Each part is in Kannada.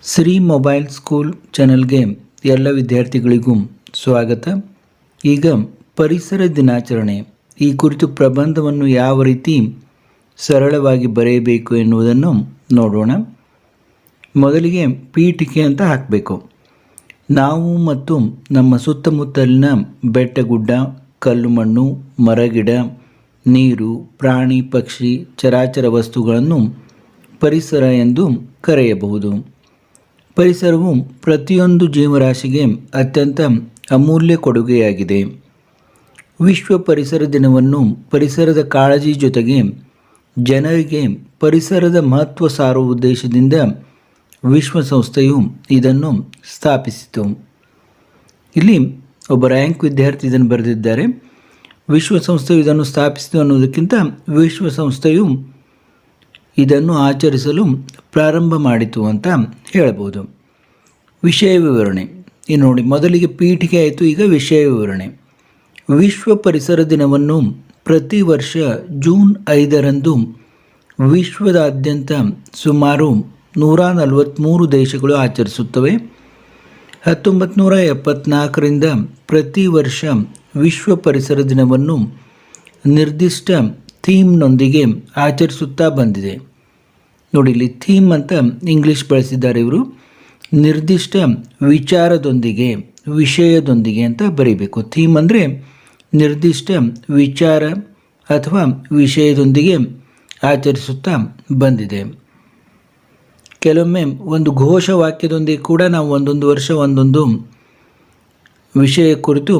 ಶ್ರೀ ಮೊಬೈಲ್ ಸ್ಕೂಲ್ ಚಾನೆಲ್ಗೆ ಎಲ್ಲ ವಿದ್ಯಾರ್ಥಿಗಳಿಗೂ ಸ್ವಾಗತ. ಈಗ ಪರಿಸರ ದಿನಾಚರಣೆ ಈ ಕುರಿತು ಪ್ರಬಂಧವನ್ನು ಯಾವ ರೀತಿ ಸರಳವಾಗಿ ಬರೆಯಬೇಕು ಎನ್ನುವುದನ್ನು ನೋಡೋಣ. ಮೊದಲಿಗೆ ಪೀಠಿಕೆ ಅಂತ ಹಾಕಬೇಕು. ನಾವು ಮತ್ತು ನಮ್ಮ ಸುತ್ತಮುತ್ತಲಿನ ಬೆಟ್ಟಗುಡ್ಡ, ಕಲ್ಲು ಮಣ್ಣು, ಮರಗಿಡ, ನೀರು, ಪ್ರಾಣಿ ಪಕ್ಷಿ, ಚರಾಚರ ವಸ್ತುಗಳನ್ನು ಪರಿಸರ ಎಂದು ಕರೆಯಬಹುದು. ಪರಿಸರವು ಪ್ರತಿಯೊಂದು ಜೀವರಾಶಿಗೆ ಅತ್ಯಂತ ಅಮೂಲ್ಯ ಕೊಡುಗೆಯಾಗಿದೆ. ವಿಶ್ವ ಪರಿಸರ ದಿನವನ್ನು ಪರಿಸರದ ಕಾಳಜಿ ಜೊತೆಗೆ ಜನರಿಗೆ ಪರಿಸರದ ಮಹತ್ವ ಸಾರುವ ಉದ್ದೇಶದಿಂದ ವಿಶ್ವಸಂಸ್ಥೆಯು ಇದನ್ನು ಸ್ಥಾಪಿಸಿತು. ಇಲ್ಲಿ ಒಬ್ಬ ರ್ಯಾಂಕ್ ವಿದ್ಯಾರ್ಥಿ ಇದನ್ನು ಬರೆದಿದ್ದಾರೆ. ವಿಶ್ವಸಂಸ್ಥೆಯು ಇದನ್ನು ಸ್ಥಾಪಿಸಿತು ಅನ್ನೋದಕ್ಕಿಂತ ವಿಶ್ವಸಂಸ್ಥೆಯು ಇದನ್ನು ಆಚರಿಸಲು ಪ್ರಾರಂಭ ಮಾಡಿತು ಅಂತ ಹೇಳ್ಬೋದು. ವಿಷಯ ವಿವರಣೆ ಈ ನೋಡಿ, ಮೊದಲಿಗೆ ಪೀಠಿಕೆ ಆಯಿತು, ಈಗ ವಿಷಯ ವಿವರಣೆ. ವಿಶ್ವ ಪರಿಸರ ದಿನವನ್ನು ಪ್ರತಿ ವರ್ಷ ಜೂನ್ 5ರಂದು ವಿಶ್ವದಾದ್ಯಂತ ಸುಮಾರು 143 ದೇಶಗಳು ಆಚರಿಸುತ್ತವೆ. 1974ರಿಂದ ಪ್ರತಿ ವರ್ಷ ವಿಶ್ವ ಪರಿಸರ ದಿನವನ್ನು ನಿರ್ದಿಷ್ಟ ಥೀಮ್ನೊಂದಿಗೆ ಆಚರಿಸುತ್ತಾ ಬಂದಿದೆ. ನೋಡಿ, ಇಲ್ಲಿ ಥೀಮ್ ಅಂತ ಇಂಗ್ಲೀಷ್ ಬಳಸಿದ್ದಾರೆ ಇವರು. ನಿರ್ದಿಷ್ಟ ವಿಚಾರದೊಂದಿಗೆ, ವಿಷಯದೊಂದಿಗೆ ಅಂತ ಬರೀಬೇಕು. ಥೀಮ್ ಅಂದರೆ ನಿರ್ದಿಷ್ಟ ವಿಚಾರ ಅಥವಾ ವಿಷಯದೊಂದಿಗೆ ಆಚರಿಸುತ್ತಾ ಬಂದಿದೆ. ಕೆಲವೊಮ್ಮೆ ಒಂದು ಘೋಷವಾಕ್ಯದೊಂದಿಗೆ ಕೂಡ ನಾವು ಒಂದೊಂದು ವರ್ಷ ಒಂದೊಂದು ವಿಷಯ ಕುರಿತು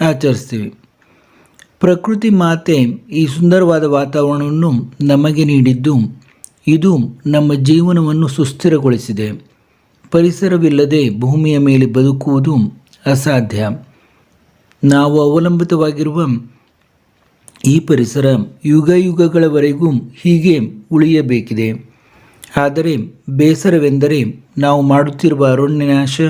ಆಚರಿಸ್ತೀವಿ. ಪ್ರಕೃತಿ ಮಾತೆ ಈ ಸುಂದರವಾದ ವಾತಾವರಣವನ್ನು ನಮಗೆ ನೀಡಿದ್ದು ಇದು ನಮ್ಮ ಜೀವನವನ್ನು ಸುಸ್ಥಿರಗೊಳಿಸಿದೆ. ಪರಿಸರವಿಲ್ಲದೆ ಭೂಮಿಯ ಮೇಲೆ ಬದುಕುವುದು ಅಸಾಧ್ಯ. ನಾವು ಅವಲಂಬಿತವಾಗಿರುವ ಈ ಪರಿಸರ ಯುಗ ಯುಗಗಳವರೆಗೂ ಹೀಗೆ ಉಳಿಯಬೇಕಿದೆ. ಆದರೆ ಬೇಸರವೆಂದರೆ ನಾವು ಮಾಡುತ್ತಿರುವ ಅರಣ್ಯನಾಶ,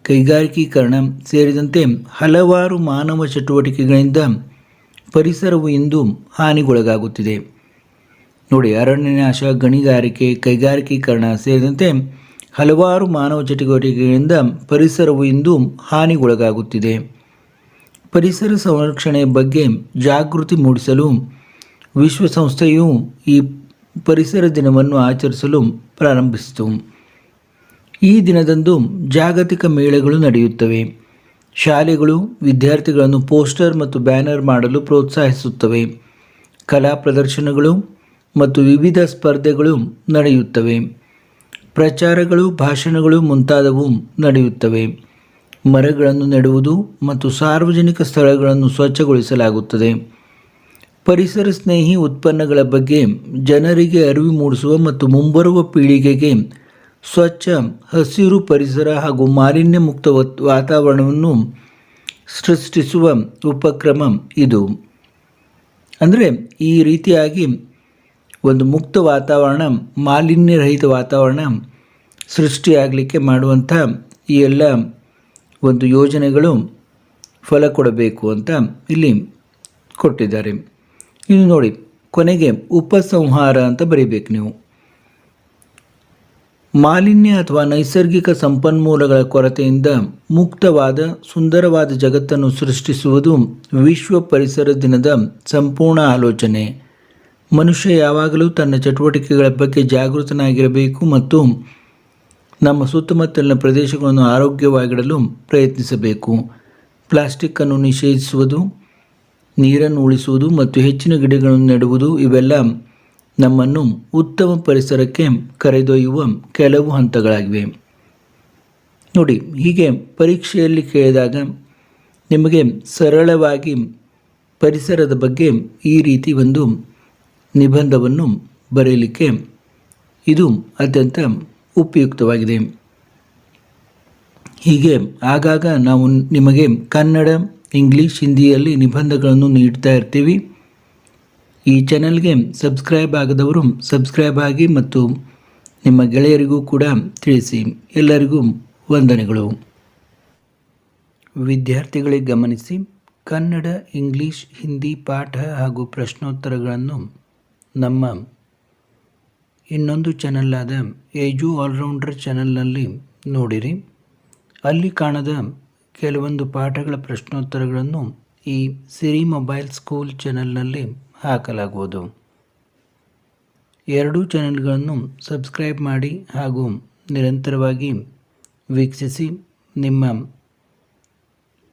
ಕೈಗಾರಿಕೀಕರಣ ಸೇರಿದಂತೆ ಹಲವಾರು ಮಾನವ ಚಟುವಟಿಕೆಗಳಿಂದ ಪರಿಸರವು ಇಂದು ಹಾನಿಗೊಳಗಾಗುತ್ತಿದೆ. ನೋಡಿ, ಅರಣ್ಯನಾಶ, ಕೈಗಾರಿಕೀಕರಣ ಸೇರಿದಂತೆ ಹಲವಾರು ಮಾನವ ಚಟುವಟಿಕೆಗಳಿಂದ ಪರಿಸರವು ಇಂದು ಹಾನಿಗೊಳಗಾಗುತ್ತಿದೆ. ಪರಿಸರ ಸಂರಕ್ಷಣೆಯ ಬಗ್ಗೆ ಜಾಗೃತಿ ಮೂಡಿಸಲು ವಿಶ್ವಸಂಸ್ಥೆಯು ಈ ಪರಿಸರ ದಿನವನ್ನು ಆಚರಿಸಲು ಪ್ರಾರಂಭಿಸಿತು. ಈ ದಿನದಂದು ಜಾಗತಿಕ ಮೇಳಗಳು ನಡೆಯುತ್ತವೆ. ಶಾಲೆಗಳು ವಿದ್ಯಾರ್ಥಿಗಳನ್ನು ಪೋಸ್ಟರ್ ಮತ್ತು ಬ್ಯಾನರ್ ಮಾಡಲು ಪ್ರೋತ್ಸಾಹಿಸುತ್ತವೆ. ಕಲಾ ಪ್ರದರ್ಶನಗಳು ಮತ್ತು ವಿವಿಧ ಸ್ಪರ್ಧೆಗಳು ನಡೆಯುತ್ತವೆ. ಪ್ರಚಾರಗಳು, ಭಾಷಣಗಳು ಮುಂತಾದವು ನಡೆಯುತ್ತವೆ. ಮರಗಳನ್ನು ನೆಡುವುದು ಮತ್ತು ಸಾರ್ವಜನಿಕ ಸ್ಥಳಗಳನ್ನು ಸ್ವಚ್ಛಗೊಳಿಸಲಾಗುತ್ತದೆ. ಪರಿಸರ ಸ್ನೇಹಿ ಉತ್ಪನ್ನಗಳ ಬಗ್ಗೆ ಜನರಿಗೆ ಅರಿವು ಮೂಡಿಸುವ ಮತ್ತು ಮುಂಬರುವ ಪೀಳಿಗೆಗೆ ಸ್ವಚ್ಛ, ಹಸಿರು ಪರಿಸರ ಹಾಗೂ ಮಾಲಿನ್ಯ ಮುಕ್ತ ವಾತಾವರಣವನ್ನು ಸೃಷ್ಟಿಸುವ ಉಪಕ್ರಮ ಇದು. ಅಂದರೆ ಈ ರೀತಿಯಾಗಿ ಒಂದು ಮುಕ್ತ ವಾತಾವರಣ, ಮಾಲಿನ್ಯರಹಿತ ವಾತಾವರಣ ಸೃಷ್ಟಿಯಾಗಲಿಕ್ಕೆ ಮಾಡುವಂಥ ಈ ಎಲ್ಲ ಒಂದು ಯೋಜನೆಗಳು ಫಲ ಕೊಡಬೇಕು ಅಂತ ಇಲ್ಲಿ ಕೊಟ್ಟಿದ್ದಾರೆ. ಇನ್ನು ನೋಡಿ, ಕೊನೆಗೆ ಉಪಸಂಹಾರ ಅಂತ ಬರೀಬೇಕು ನೀವು. ಮಾಲಿನ್ಯ ಅಥವಾ ನೈಸರ್ಗಿಕ ಸಂಪನ್ಮೂಲಗಳ ಕೊರತೆಯಿಂದ ಮುಕ್ತವಾದ ಸುಂದರವಾದ ಜಗತ್ತನ್ನು ಸೃಷ್ಟಿಸುವುದು ವಿಶ್ವ ಪರಿಸರ ದಿನದ ಸಂಪೂರ್ಣ ಆಲೋಚನೆ. ಮನುಷ್ಯ ಯಾವಾಗಲೂ ತನ್ನ ಚಟುವಟಿಕೆಗಳ ಬಗ್ಗೆ ಜಾಗೃತನಾಗಿರಬೇಕು ಮತ್ತು ನಮ್ಮ ಸುತ್ತಮುತ್ತಲಿನ ಪ್ರದೇಶಗಳನ್ನು ಆರೋಗ್ಯವಾಗಿಡಲು ಪ್ರಯತ್ನಿಸಬೇಕು. ಪ್ಲಾಸ್ಟಿಕ್ಕನ್ನು ನಿಷೇಧಿಸುವುದು, ನೀರನ್ನು ಉಳಿಸುವುದು ಮತ್ತು ಹೆಚ್ಚಿನ ಗಿಡಗಳನ್ನು ನೆಡುವುದು ಇವೆಲ್ಲ ನಮ್ಮನ್ನು ಉತ್ತಮ ಪರಿಸರಕ್ಕೆ ಕರೆದೊಯ್ಯುವ ಕೆಲವು ಹಂತಗಳಾಗಿವೆ. ನೋಡಿ, ಹೀಗೆ ಪರೀಕ್ಷೆಯಲ್ಲಿ ಕೇಳಿದಾಗ ನಿಮಗೆ ಸರಳವಾಗಿ ಪರಿಸರದ ಬಗ್ಗೆ ಈ ರೀತಿ ಒಂದು ನಿಬಂಧವನ್ನು ಬರೆಯಲಿಕ್ಕೆ ಇದು ಅತ್ಯಂತ ಉಪಯುಕ್ತವಾಗಿದೆ. ಹೀಗೆ ಆಗಾಗ ನಾವು ನಿಮಗೆ ಕನ್ನಡ, ಇಂಗ್ಲೀಷ್, ಹಿಂದಿಯಲ್ಲಿ ನಿಬಂಧಗಳನ್ನು ನೀಡ್ತಾ ಇರ್ತೀವಿ. ಈ ಚಾನೆಲ್ಗೆ ಸಬ್ಸ್ಕ್ರೈಬ್ ಆಗದವರು ಸಬ್ಸ್ಕ್ರೈಬ್ ಆಗಿ ಮತ್ತು ನಿಮ್ಮ ಗೆಳೆಯರಿಗೂ ಕೂಡ ತಿಳಿಸಿ. ಎಲ್ಲರಿಗೂ ವಂದನೆಗಳು. ವಿದ್ಯಾರ್ಥಿಗಳಿಗೆ ಗಮನಿಸಿ, ಕನ್ನಡ, ಇಂಗ್ಲೀಷ್, ಹಿಂದಿ ಪಾಠ ಹಾಗೂ ಪ್ರಶ್ನೋತ್ತರಗಳನ್ನು ನಮ್ಮ ಇನ್ನೊಂದು ಚಾನಲ್ ಆದ ಏಜು ಆಲ್ರೌಂಡರ್ ಚಾನಲ್ನಲ್ಲಿ ನೋಡಿರಿ. ಅಲ್ಲಿ ಕಾಣದ ಕೆಲವೊಂದು ಪಾಠಗಳ ಪ್ರಶ್ನೋತ್ತರಗಳನ್ನು ಈ ಸಿರಿ ಮೊಬೈಲ್ ಸ್ಕೂಲ್ ಚಾನಲ್ನಲ್ಲಿ ಹಾಕಲಾಗುವುದು. ಎರಡೂ ಚಾನಲ್ಗಳನ್ನು ಸಬ್ಸ್ಕ್ರೈಬ್ ಮಾಡಿ ಹಾಗೂ ನಿರಂತರವಾಗಿ ವೀಕ್ಷಿಸಿ. ನಿಮ್ಮ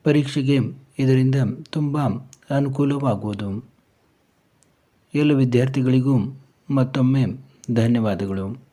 ಪರೀಕ್ಷೆಗೆ ಇದರಿಂದ ತುಂಬ ಅನುಕೂಲವಾಗುವುದು. ಎಲ್ಲ ವಿದ್ಯಾರ್ಥಿಗಳಿಗೂ ಮತ್ತೊಮ್ಮೆ ಧನ್ಯವಾದಗಳು.